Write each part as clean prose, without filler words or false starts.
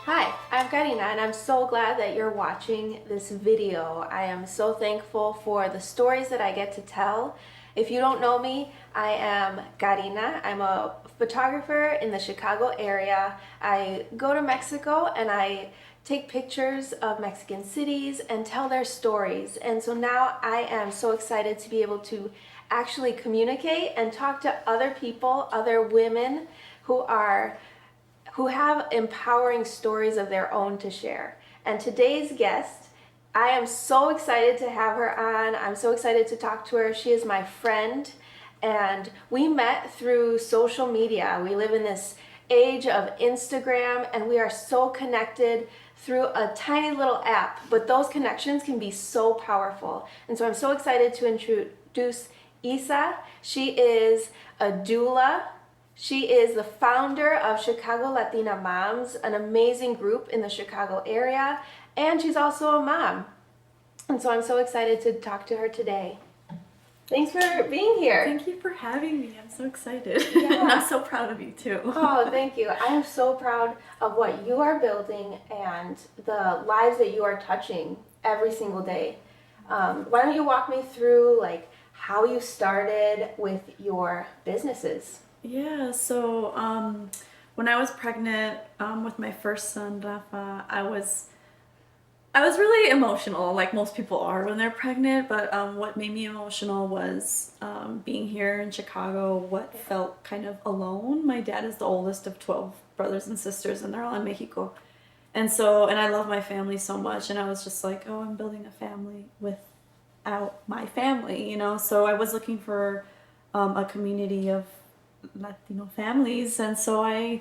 Hi, I'm Karina and I'm so glad that you're watching this video. I am so thankful for the stories that I get to tell. If you don't know me, I am Karina. I'm a photographer in the Chicago area. I go to Mexico and I take pictures of Mexican cities and tell their stories. And so now I am so excited to be able to actually communicate and talk to other people, other women who have empowering stories of their own to share. And today's guest, I am so excited to have her on. I'm so excited to talk to her. She is my friend, and we met through social media. We live in this age of Instagram, and we are so connected through a tiny little app, but those connections can be so powerful. And so I'm so excited to introduce Isa. She is a doula. She is the founder of Chicago Latina Moms, an amazing group in the Chicago area, and she's also a mom. And so I'm so excited to talk to her today. Thanks for being here. Thank you for having me. I'm so excited. Yeah. And I'm so proud of you too. Oh, thank you. I am so proud of what you are building and the lives that you are touching every single day. Why don't you walk me through how you started with your businesses? Yeah, so when I was pregnant with my first son, Rafa, I was really emotional, like most people are when they're pregnant. But what made me emotional was being here in Chicago. What felt kind of alone. My dad is the oldest of 12 brothers and sisters, and they're all in Mexico. And I love my family so much, and I was just like, oh, I'm building a family without my family, you know. So I was looking for a community of Latino families, and so I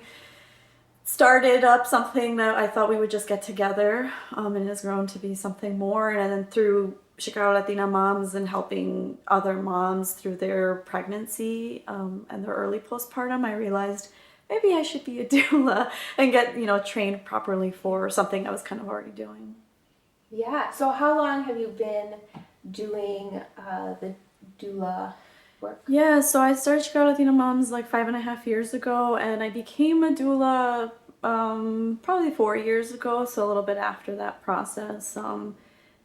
started up something that I thought we would just get together, and it has grown to be something more. And then through Chicago Latina Moms and helping other moms through their pregnancy and their early postpartum, I realized maybe I should be a doula and get trained properly for something I was kind of already doing. Yeah. So how long have you been doing the doula work? Yeah, so I started Chicago Latina Moms like 5.5 years ago, and I became a doula probably 4 years ago, so a little bit after that process. And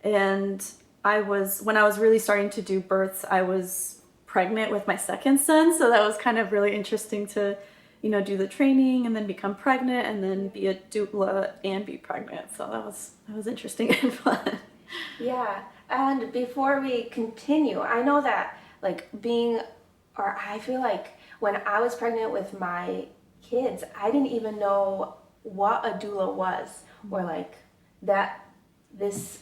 when I was really starting to do births, I was pregnant with my second son, so that was kind of really interesting to, do the training and then become pregnant and then be a doula and be pregnant. So that was interesting and fun. Yeah. And before we continue, I know that I feel like when I was pregnant with my kids, I didn't even know what a doula was, or that this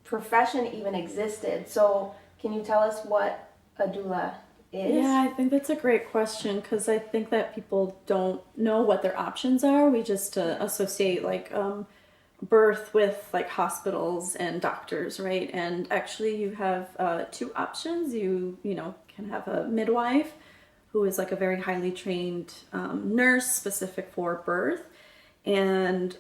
profession even existed. So can you tell us what a doula is? Yeah, I think that's a great question, because I think that people don't know what their options are. We just associate birth with hospitals and doctors, right? And actually you have two options. You can have a midwife who is a very highly trained nurse specific for birth, and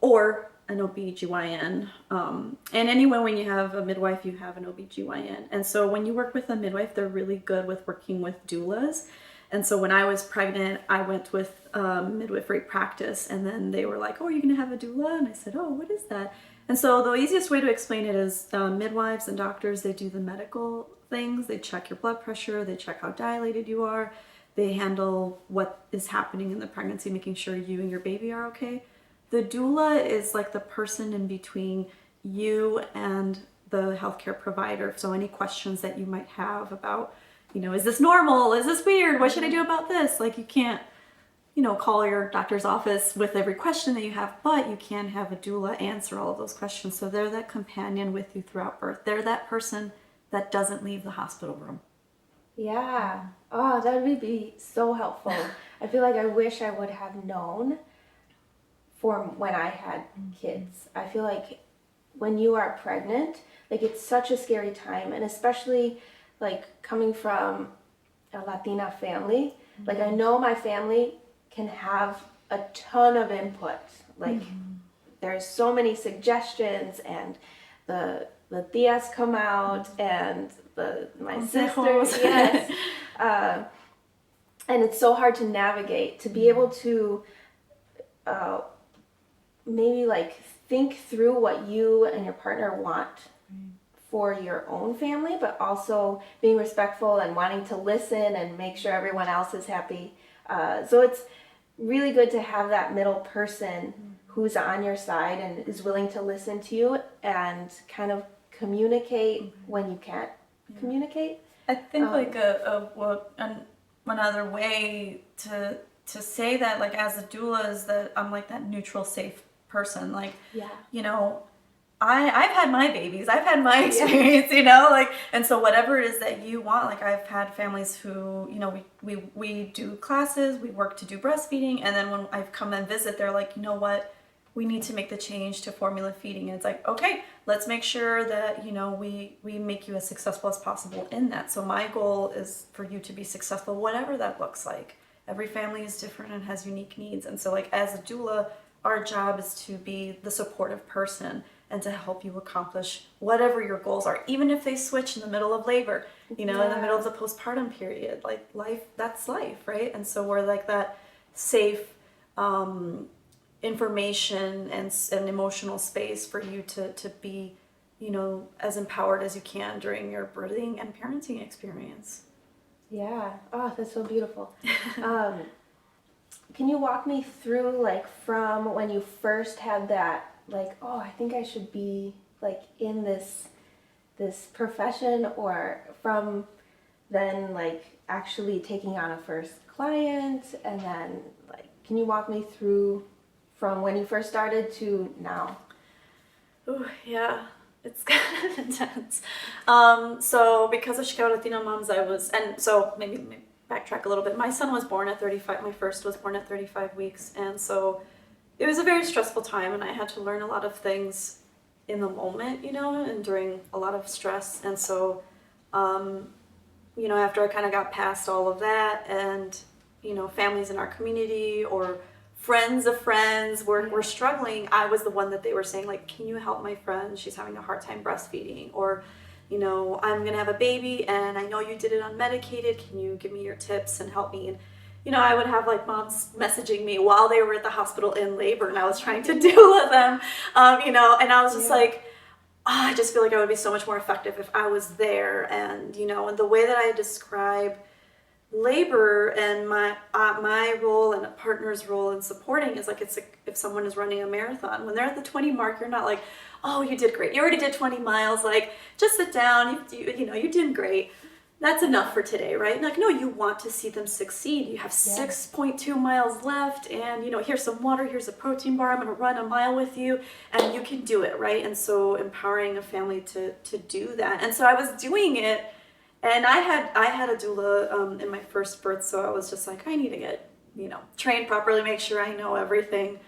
or an OBGYN. And anyway, when you have a midwife, you have an OBGYN. And so when you work with a midwife, they're really good with working with doulas. And so when I was pregnant, I went with midwifery practice, and then they were like, oh, are you going to have a doula? And I said, oh, what is that? And so the easiest way to explain it is midwives and doctors, they do the medical things. They check your blood pressure. They check how dilated you are. They handle what is happening in the pregnancy, making sure you and your baby are okay. The doula is like the person in between you and the healthcare provider. So any questions that you might have about, is this normal? Is this weird? What should I do about this? You can't, call your doctor's office with every question that you have, but you can have a doula answer all of those questions. So they're that companion with you throughout birth. They're that person that doesn't leave the hospital room. Yeah. Oh, that would be so helpful. I feel like I wish I would have known for when I had kids. I feel like when you are pregnant, it's such a scary time, and especially coming from a Latina family, I know my family can have a ton of input. There's so many suggestions, and the tias come out, and my sister, yes. And it's so hard to navigate, to be able to maybe like think through what you and your partner want for your own family, but also being respectful and wanting to listen and make sure everyone else is happy. So it's really good to have that middle person who's on your side and is willing to listen to you and kind of communicate when you can't communicate. I think another way to say that, like, as a doula, is that I'm like that neutral, safe person. Like, you know, I've had my babies, I've had my experience, you know, like, and so whatever it is that you want, like, I've had families who, you know, we do classes, we work to do breastfeeding, and then when I've come and visit, they're like, you know what, we need to make the change to formula feeding. And it's like, okay, let's make sure that, you know, we make you as successful as possible in that. So my goal is for you to be successful, whatever that looks like. Every family is different and has unique needs. And so, like, as a doula, our job is to be the supportive person and to help you accomplish whatever your goals are, even if they switch in the middle of labor, you know, in the middle of the postpartum period. Like, life, that's life, right? And so we're like that safe information and emotional space for you to be, you know, as empowered as you can during your birthing and parenting experience. Yeah. Oh, that's so beautiful. Can you walk me through, like, from when you first had that, like, oh, I think I should be, like, in this profession, or from then, like, actually taking on a first client, and then, like, can you walk me through from when you first started to now? Oh, yeah. It's kind of intense. So because of Chicago Latina Moms, maybe backtrack a little bit. My son was born at 35, my first was born at 35 weeks. And so it was a very stressful time, and I had to learn a lot of things in the moment, you know, and during a lot of stress. And so, you know, after I kind of got past all of that, and, you know, families in our community or friends of friends were struggling, I was the one that they were saying, like, can you help my friend? She's having a hard time breastfeeding. Or, you know, I'm going to have a baby and I know you did it unmedicated. Can you give me your tips and help me? And, you know, I would have, like, moms messaging me while they were at the hospital in labor and I was trying to doula them, you know, and I was just like, oh, I just feel like I would be so much more effective if I was there. And, you know, and the way that I describe labor and my role and a partner's role in supporting is like, it's like if someone is running a marathon, when they're at the 20 mark, you're not like, oh, you did great, you already did 20 miles, like, just sit down, you know, you did great, that's enough for today, right? Like, no, you want to see them succeed. You have 6.2 miles left, and, you know, here's some water, here's a protein bar, I'm gonna run a mile with you, and you can do it, right? And so empowering a family to do that. And so I was doing it. And I had a doula in my first birth, so I was just like, I need to get, you know, trained properly, make sure I know everything.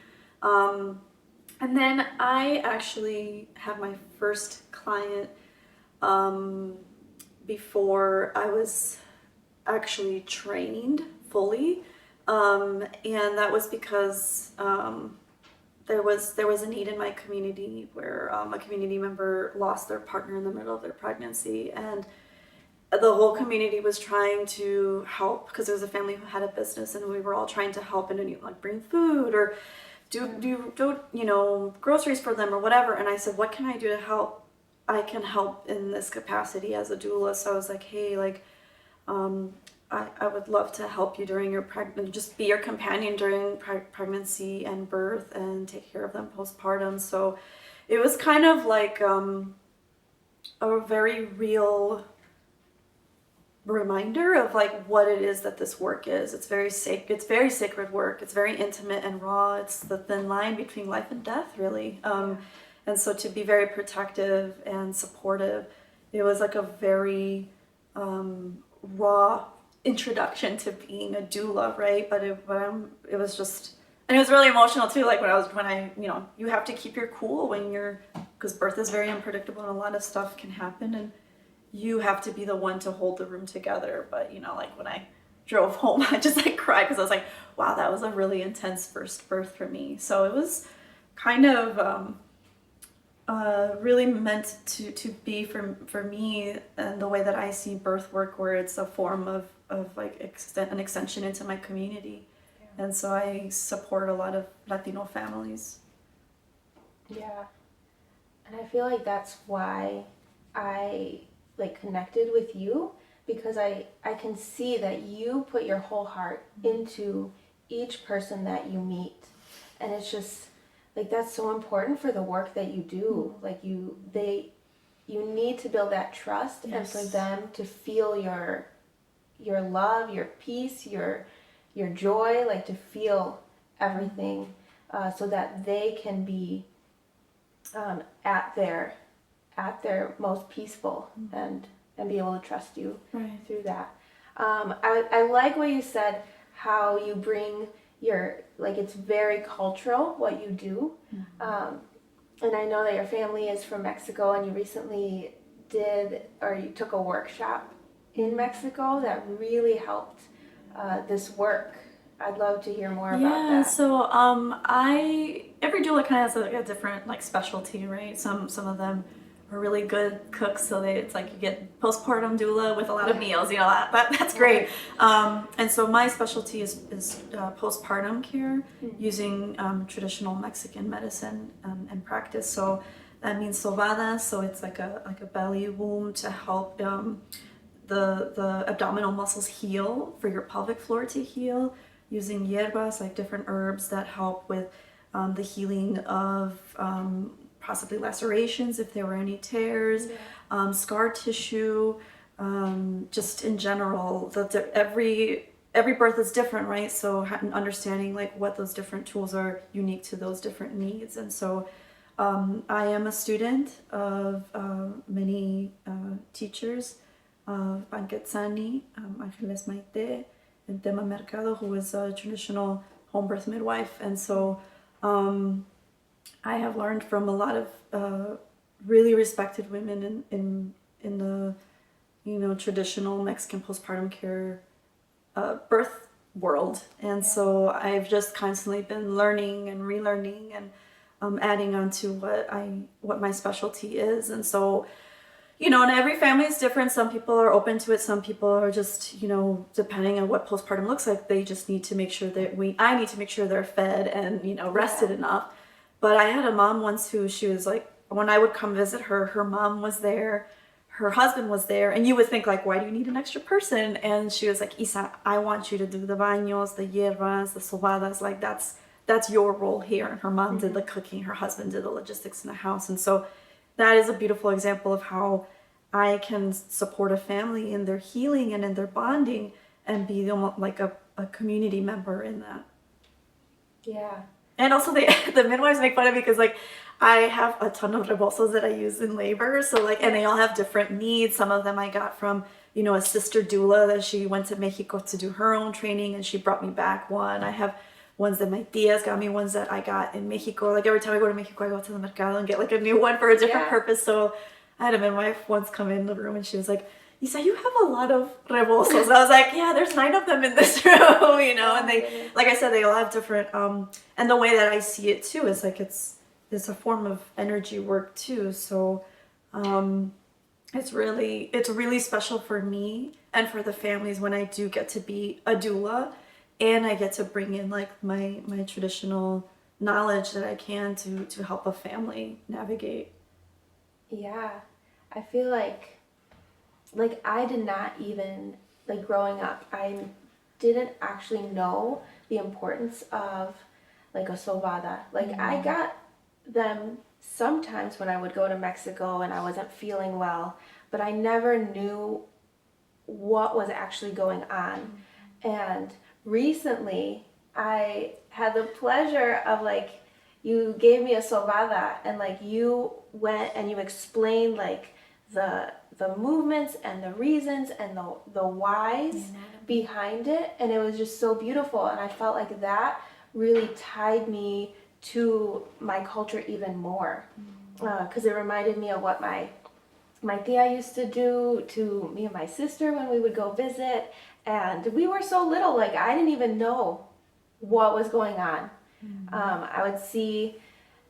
And then I actually had my first client before I was actually trained fully, and that was because there was a need in my community where a community member lost their partner in the middle of their pregnancy, and the whole community was trying to help because there was a family who had a business, and we were all trying to help and, like, bring food or do you know, groceries for them or whatever. And I said, what can I do to help? I can help in this capacity as a doula. So I was like, hey, like, I would love to help you during your pregnancy, just be your companion during pregnancy and birth and take care of them postpartum. So it was kind of like a very real reminder of, like, what it is that this work is. It's very sacred work. It's very intimate and raw. It's the thin line between life and death, really. And so to be very protective and supportive, it was like a very raw introduction to being a doula, right? But it was just, and it was really emotional too. Like, when I, you know, you have to keep your cool because birth is very unpredictable and a lot of stuff can happen, and you have to be the one to hold the room together. But, you know, like, when I drove home, I just, like, cried because I was like, wow, that was a really intense first birth for me. So it was kind of really meant to be for me, and the way that I see birth work, where it's a form of like an extension into my community. And so I support a lot of Latino families. Yeah. And I feel like that's why I like connected with you, because I can see that you put your whole heart into each person that you meet. And it's just like that's so important for the work that you do. Like you need to build that trust, and for them to feel your love, your peace, your joy, like to feel everything, so that they can be at their most peaceful, and be able to trust you through that. I like what you said, how you bring your, like, it's very cultural what you do. And I know that your family is from Mexico, and you recently you took a workshop in Mexico that really helped this work. I'd love to hear more about that. So every doula kind of has a different like specialty, right? Some of them are really good cooks, so it's like you get postpartum doula with a lot of meals, you know, that's great. And so my specialty is postpartum care using traditional Mexican medicine and practice. So that means sobadas, so it's like a belly womb to help the abdominal muscles heal, for your pelvic floor to heal, using hierbas, like different herbs that help with the healing of possibly lacerations if there were any tears, scar tissue, just in general. Every birth is different, right? So understanding like what those different tools are unique to those different needs. And so I am a student of many teachers, of Banquetzani, Angeles Maite, and Tema Mercado, who is a traditional home birth midwife. And so I have learned from a lot of really respected women in the, you know, traditional Mexican postpartum care birth world. And so I've just constantly been learning and relearning and adding on to what my specialty is. And so, you know, and every family is different. Some people are open to it. Some people are just, you know, depending on what postpartum looks like, they just need to make sure that I need to make sure they're fed and, you know, rested enough. But I had a mom once who, she was like, when I would come visit her, her mom was there, her husband was there, and you would think like, why do you need an extra person? And she was like, Isa, I want you to do the baños, the hierbas, the sobadas, like that's your role here. And her mom did the cooking, her husband did the logistics in the house. And so that is a beautiful example of how I can support a family in their healing and in their bonding and be almost like a community member in that. Yeah. And also the midwives make fun of me because like I have a ton of rebosos that I use in labor. So like, and they all have different needs. Some of them I got from, you know, a sister doula that she went to Mexico to do her own training, and she brought me back one. I have ones that my tias got me, ones that I got in Mexico. Like every time I go to Mexico, I go to the mercado and get like a new one for a different purpose. So I had a midwife once come in the room and she was like, Isa, you have a lot of rebosos. I was like, yeah, there's 9 of them in this room, you know, and they, like I said, they all have different, and the way that I see it too is like it's a form of energy work too. So it's really special for me and for the families when I do get to be a doula, and I get to bring in like my traditional knowledge that I can to help a family navigate. Yeah, I feel like I did not even, like growing up, I didn't actually know the importance of like a sobada. Like I got them sometimes when I would go to Mexico and I wasn't feeling well, but I never knew what was actually going on. And recently I had the pleasure of like, you gave me a sobada, and like you went and you explained like the movements and the reasons and the whys behind it, and it was just so beautiful. And I felt like that really tied me to my culture even more, because it reminded me of what my tia used to do to me and my sister when we would go visit. And we were so little, like I didn't even know what was going on. I would see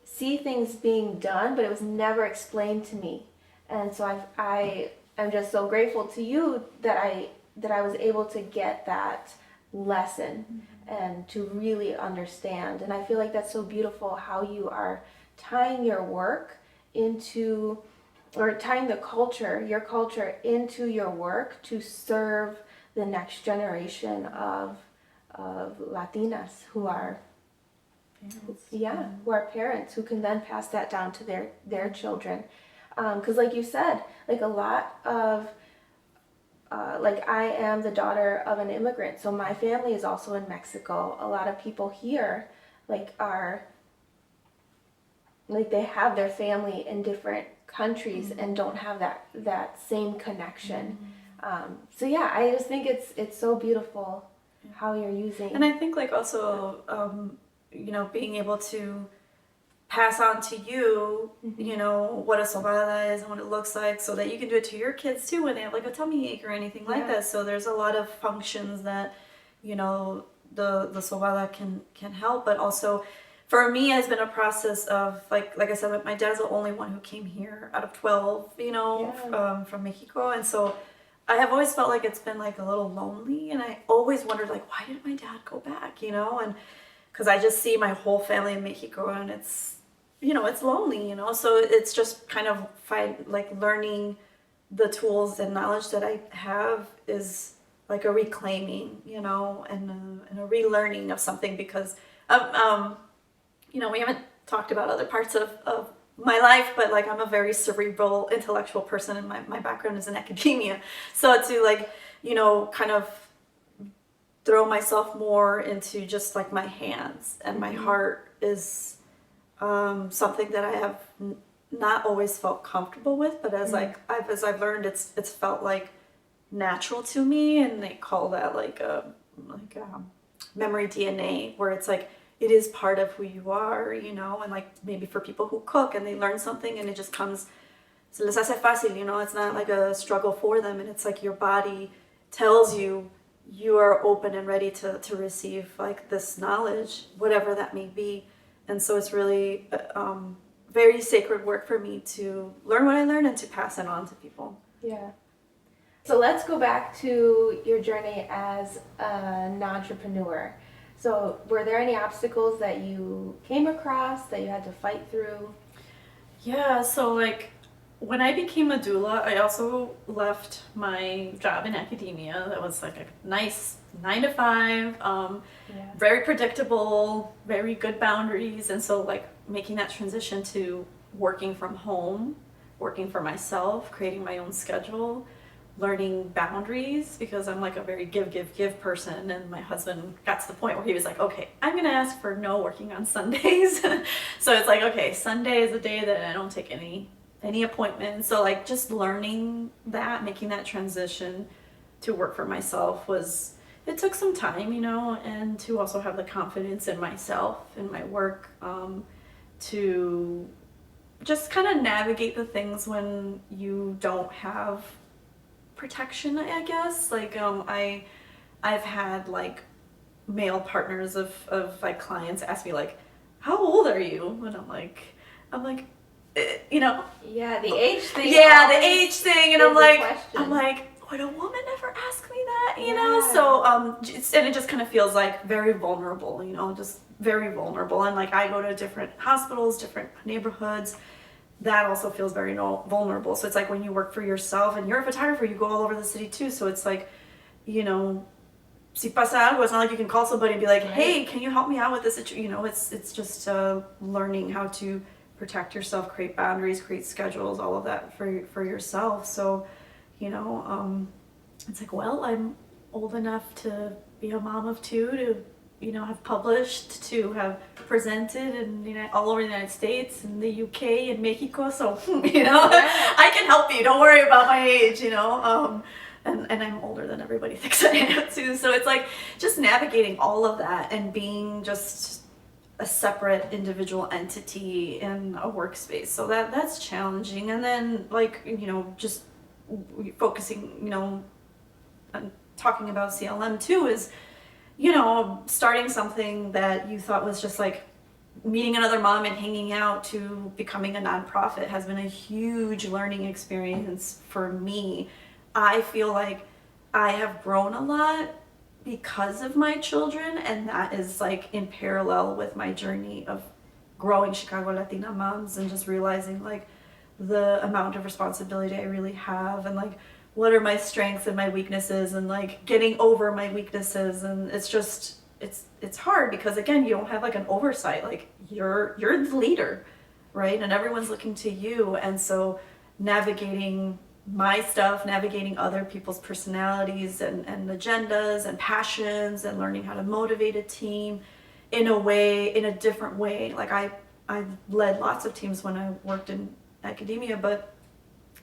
things being done, but it was never explained to me. And so I am just so grateful to you that I was able to get that lesson and to really understand. And I feel like that's so beautiful how you are tying your work into, or tying the culture, your culture into your work to serve the next generation of Latinas who are who are parents, who can then pass that down to their children. Because like you said, like a lot of like I am the daughter of an immigrant, so my family is also in Mexico. A lot of people here like are like they have their family in different countries and don't have that same connection. So yeah, I just think it's so beautiful how you're using. And I think like also you know, being able to pass on to you, you know, what a sobada is and what it looks like, so that you can do it to your kids too when they have like a tummy ache or anything like that. So there's a lot of functions that, you know, the sobada can help, but also for me has been a process of like I said, my dad's the only one who came here out of 12, you know, from Mexico, and so I have always felt like it's been like a little lonely, and I always wondered like, why did my dad go back, you know? And because I just see my whole family in Mexico, and it's, you know, it's lonely, you know? So it's just kind of learning the tools and knowledge that I have is like a reclaiming, you know, and a relearning of something, because, you know, we haven't talked about other parts of my life, but like I'm a very cerebral, intellectual person, and my background is in academia. So to like, you know, kind of throw myself more into just like my hands and my heart is something that I have not always felt comfortable with, but as I've learned, it's felt like natural to me, and they call that like memory DNA, where it's like it is part of who you are, you know. And like maybe for people who cook and they learn something and it just comes, se les hace fácil, you know, it's not like a struggle for them, and it's like your body tells you you are open and ready to receive like this knowledge, whatever that may be. And so it's really very sacred work for me to learn what I learned and to pass it on to people. Yeah. So let's go back to your journey as an entrepreneur. So were there any obstacles that you came across that you had to fight through? Yeah, so like when I became a doula, I also left my job in academia. That was like a nice 9 to 5, very predictable, very good boundaries. And so like making that transition to working from home, working for myself, creating my own schedule, learning boundaries, because I'm like a very give person, and my husband got to the point where he was like, okay, I'm gonna ask for no working on Sundays. So it's like, okay, Sunday is a day that I don't take any appointments. So like just learning that, making that transition to work for myself it took some time, you know, and to also have the confidence in myself and my work, to just kind of navigate the things when you don't have protection, I guess. Like I've had like male partners of like clients ask me like, how old are you? And I'm like you know, the age thing. Yeah, the age thing, and I'm like, question. would a woman ever ask me that? You know, so and it just kind of feels like very vulnerable, you know, just very vulnerable. And like I go to different hospitals, different neighborhoods. That also feels very vulnerable. So it's like when you work for yourself and you're a photographer, you go all over the city too. So it's like, you know, si pasa algo, it's not like you can call somebody and be like, hey, can you help me out with this? You know, it's just learning how to protect yourself, create boundaries, create schedules, all of that for yourself. So, you know, it's like, well, I'm old enough to be a mom of 2, to, you know, have published, to have presented in all over the United States and the UK and Mexico. So, you know, I can help you. Don't worry about my age, you know. And I'm older than everybody thinks I am too. So it's like just navigating all of that and being just a separate individual entity in a workspace. So that's challenging. And then like, you know, just focusing, you know, on talking about CLM too is, you know, starting something that you thought was just like meeting another mom and hanging out to becoming a nonprofit has been a huge learning experience for me. I feel like I have grown a lot because of my children, and that is like in parallel with my journey of growing Chicago Latina Moms and just realizing like the amount of responsibility I really have, and like what are my strengths and my weaknesses, and like getting over my weaknesses. And it's just it's hard because again, you don't have like an oversight, like you're the leader, right? And everyone's looking to you. And so navigating my stuff, navigating other people's personalities and agendas and passions, and learning how to motivate a team in a different way. Like I've led lots of teams when I worked in academia, but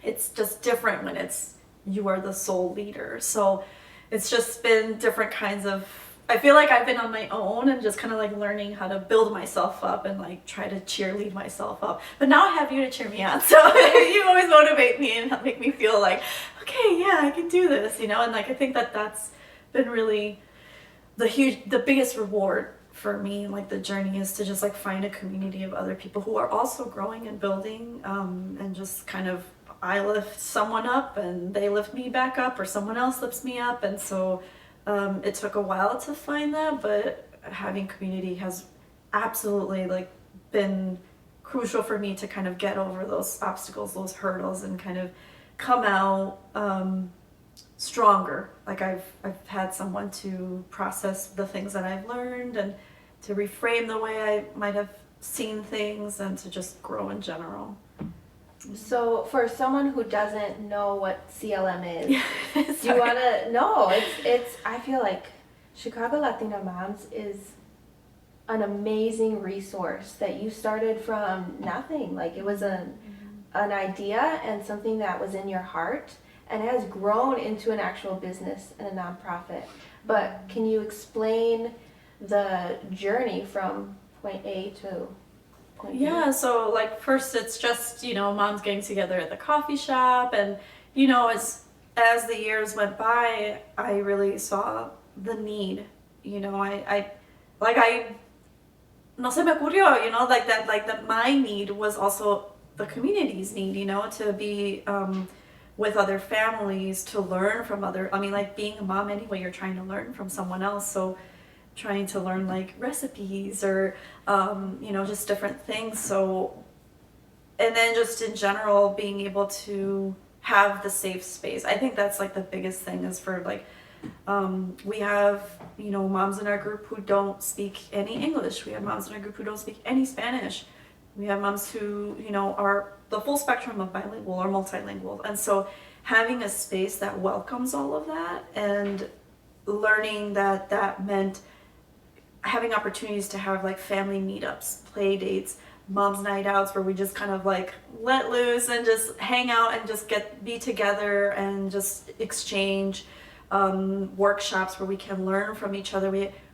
it's just different when it's you are the sole leader. So it's just been different kinds of, I feel like I've been on my own and just kind of like learning how to build myself up and like try to cheerlead myself up. But now I have you to cheer me on. So you always motivate me and make me feel like, okay, yeah, I can do this, you know? And like, I think that that's been really the biggest reward for me. Like the journey is to just like find a community of other people who are also growing and building, and just kind of, I lift someone up and they lift me back up, or someone else lifts me up. And so it took a while to find that, but having community has absolutely like been crucial for me to kind of get over those obstacles, those hurdles, and kind of come out stronger. Like I've had someone to process the things that I've learned, and to reframe the way I might have seen things, and to just grow in general. So for someone who doesn't know what CLM is, do you Sorry. want to know? It's I feel like Chicago Latina Moms is an amazing resource that you started from nothing. Like it was an idea and something that was in your heart, and has grown into an actual business and a nonprofit. But can you explain the journey from point A to point B? Yeah, so like first it's just, you know, moms getting together at the coffee shop, and you know, as the years went by, I really saw the need. You know, I no se me ocurrió, you know, like that my need was also the community's need, you know, to be with other families, to learn from I mean, like being a mom anyway, you're trying to learn from someone else. So trying to learn like recipes or you know, just different things. So, and then just in general being able to have the safe space. I think that's like the biggest thing, is for like we have, you know, moms in our group who don't speak any English. We have moms in our group who don't speak any Spanish. We have moms who, you know, are the full spectrum of bilingual or multilingual. And so having a space that welcomes all of that, and learning that meant having opportunities to have like family meetups, play dates, mom's night outs, where we just kind of like let loose and just hang out and just be together and just exchange, workshops where we can learn from each other.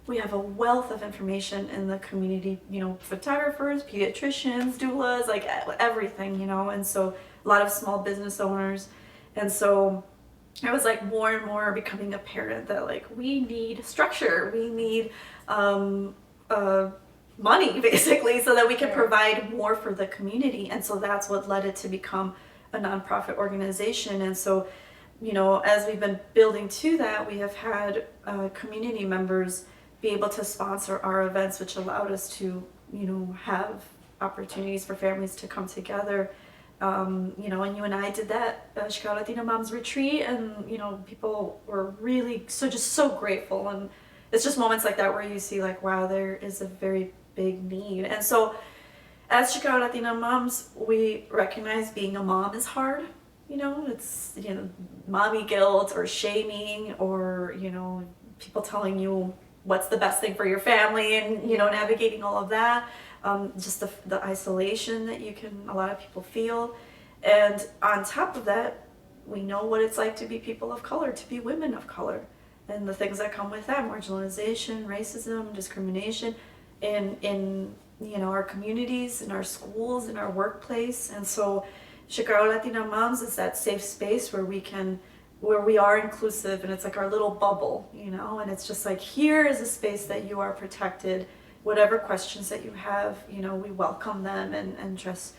We have a wealth of information in the community, you know, photographers, pediatricians, doulas, like everything, you know. And so a lot of small business owners. And so I was like more and more becoming apparent that like we need structure, we need money basically, so that we can provide more for the community. And so that's what led it to become a nonprofit organization. And so, you know, as we've been building to that, we have had community members be able to sponsor our events, which allowed us to, you know, have opportunities for families to come together. You know, and you and I did that Chicago Latina Moms retreat, and you know, people were really just so grateful. And it's just moments like that where you see like, wow, there is a very big need. And so as Chicago Latina Moms, we recognize being a mom is hard. You know, it's, you know, mommy guilt or shaming, or, you know, people telling you what's the best thing for your family, and, you know, navigating all of that. Just the isolation that a lot of people feel. And on top of that, we know what it's like to be people of color, to be women of color, and the things that come with that: marginalization, racism, discrimination in you know, our communities, in our schools, in our workplace. And so Chicago Latina Moms is that safe space where we are inclusive, and it's like our little bubble, you know, and it's just like, here is a space that you are protected. Whatever questions that you have, you know, we welcome them, and just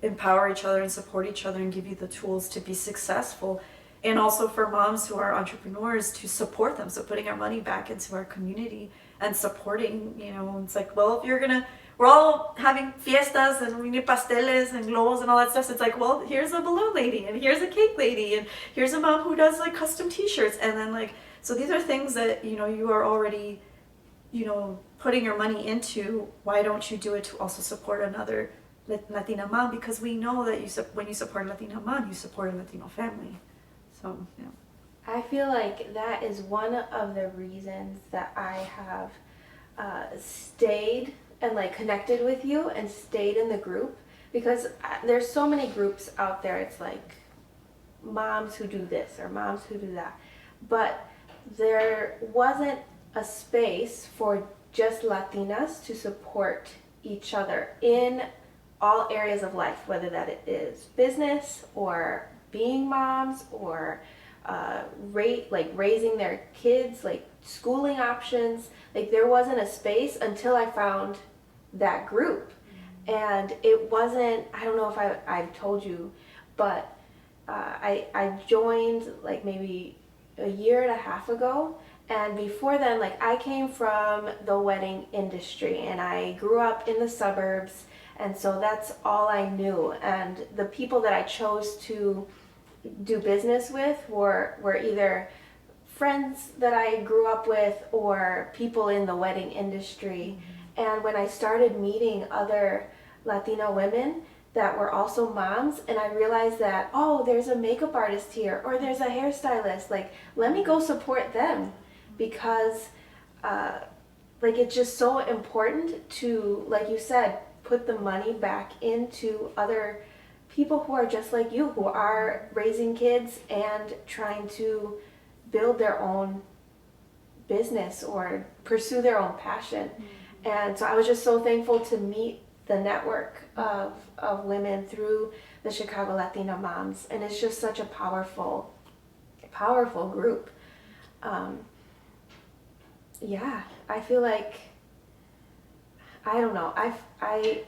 empower each other and support each other and give you the tools to be successful. And also for moms who are entrepreneurs, to support them. So putting our money back into our community and supporting, you know, it's like, well, if you're gonna we're all having fiestas and we need pasteles and globos and all that stuff. So it's like, well, here's a balloon lady and here's a cake lady and here's a mom who does like custom t-shirts. And then like, so these are things that, you know, you are already, you know, putting your money into. Why don't you do it to also support another Latina mom? Because we know that when you support a Latina mom, you support a Latino family. So, yeah. I feel like that is one of the reasons that I have stayed and like connected with you and stayed in the group, because there's so many groups out there. It's like moms who do this or moms who do that, but there wasn't a space for just Latinas to support each other in all areas of life, whether that it is business or being moms or raising their kids, like schooling options. Like there wasn't a space until I found that group. And it wasn't, I don't know if I've told you, but I joined like maybe a year and a half ago. And before then, like I came from the wedding industry and I grew up in the suburbs. And so that's all I knew. And the people that I chose to do business with were either friends that I grew up with or people in the wedding industry. And when I started meeting other Latino women that were also moms, and I realized that, oh, there's a makeup artist here or there's a hairstylist, like let me go support them, because like it's just so important to, like you said, put the money back into other people who are just like you, who are raising kids and trying to build their own business or pursue their own passion. And so I was just so thankful to meet the network of women through the Chicago Latina Moms. And it's just such a powerful group. Yeah, I feel like, I don't know, I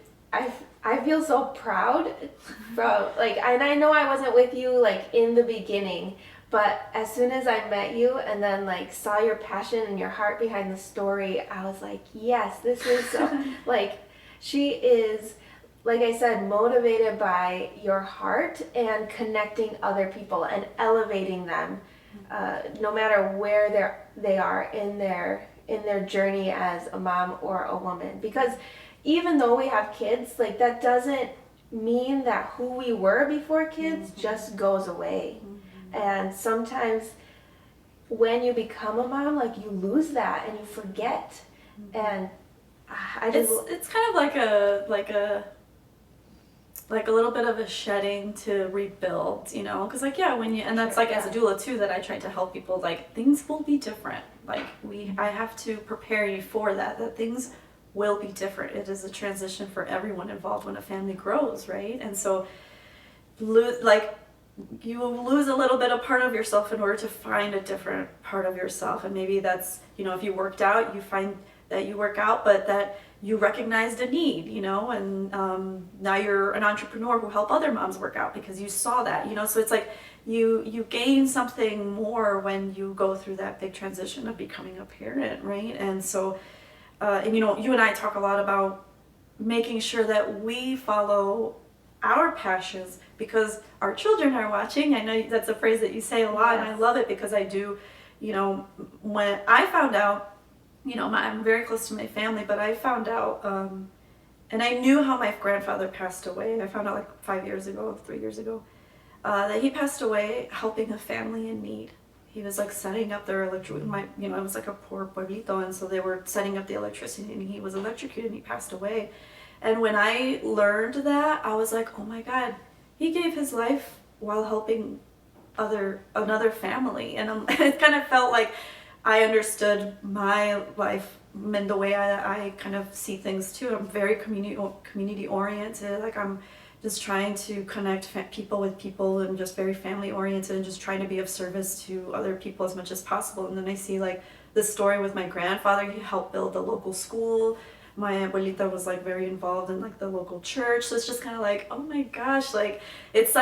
feel so proud from, like, and I know I wasn't with you like in the beginning, but as soon as I met you and then like saw your passion and your heart behind the story, I was like, yes, this is so, like, she is, like I said, motivated by your heart and connecting other people and elevating them, no matter where they are in their journey as a mom or a woman. Because even though we have kids, like that doesn't mean that who we were before kids just goes away. And sometimes when you become a mom, like you lose that and you forget. And I just, it's kind of like a little bit of a shedding to rebuild, you know, because like, yeah, when you, and that's like as a doula too, that I try to help people, like things will be different. Like I have to prepare you for that things will be different. It is a transition for everyone involved when a family grows, right? And so you will lose a little bit of part of yourself in order to find a different part of yourself. And maybe that's, you know, if you worked out, you find that you work out, but that you recognized a need, you know, and now you're an entrepreneur who help other moms work out because you saw that, you know. So it's like you gain something more when you go through that big transition of becoming a parent, right? And so and you know, you and I talk a lot about making sure that we follow our passions because our children are watching. I know that's a phrase that you say a lot, and I love it because I do. You know, when I found out, you know, I'm very close to my family, but I found out, and I knew how my grandfather passed away. I found out like 3 years ago, that he passed away helping a family in need. He was like setting up their electricity. You know, it was like a poor pueblito, and so they were setting up the electricity, and he was electrocuted, and he passed away. And when I learned that, I was like, oh my God, he gave his life while helping another family, and it kind of felt like I understood my life and the way I kind of see things too. I'm very community oriented. Like I'm just trying to connect people with people and just very family oriented and just trying to be of service to other people as much as possible. And then I see like the story with my grandfather. He helped build the local school. My abuelita was like very involved in like the local church. So it's just kind of like, oh my gosh, like it's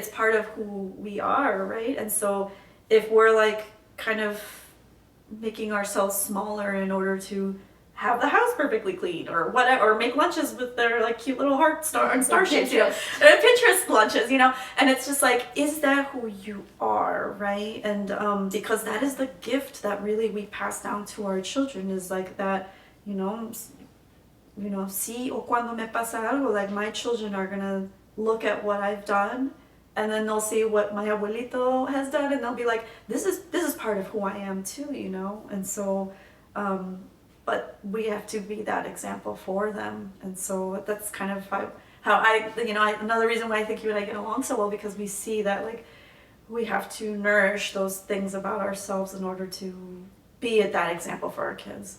part of who we are, right? And so if we're like kind of making ourselves smaller in order to have the house perfectly clean or whatever, or make lunches with their like cute little heart star and star shapes, you know, Pinterest lunches, you know, and it's just like, is that who you are, right? And because that is the gift that really we pass down to our children, is like that, you know, si o cuando me pasa algo, like my children are gonna look at what I've done, and then they'll see what my abuelito has done, and they'll be like, this is part of who I am too, you know. And so but we have to be that example for them. And so that's kind of how I you know, another reason why I think you and I get along so well, because we see that like we have to nourish those things about ourselves in order to be that example for our kids.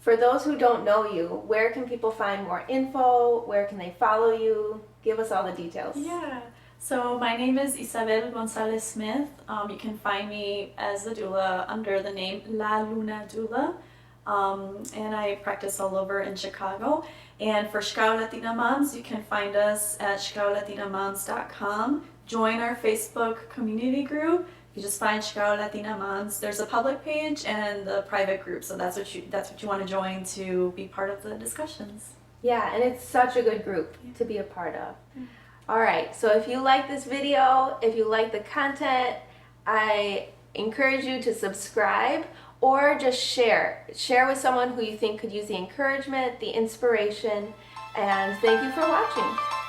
For those who don't know you, where can people find more info? Where can they follow you? Give us all the details. Yeah. So my name is Isabel Gonzalez-Smith. You can find me as a doula under the name Luna Doula. And I practice all over in Chicago. And for Chicago Latina Moms, you can find us at ChicagoLatinaMoms.com. Join our Facebook community group. You just find Chicago Latina Moms. There's a public page and the private group, so that's what you want to join to be part of the discussions. Yeah, and it's such a good group to be a part of. All right, so if you like this video, if you like the content, I encourage you to subscribe or just share. Share with someone who you think could use the encouragement, the inspiration, and thank you for watching.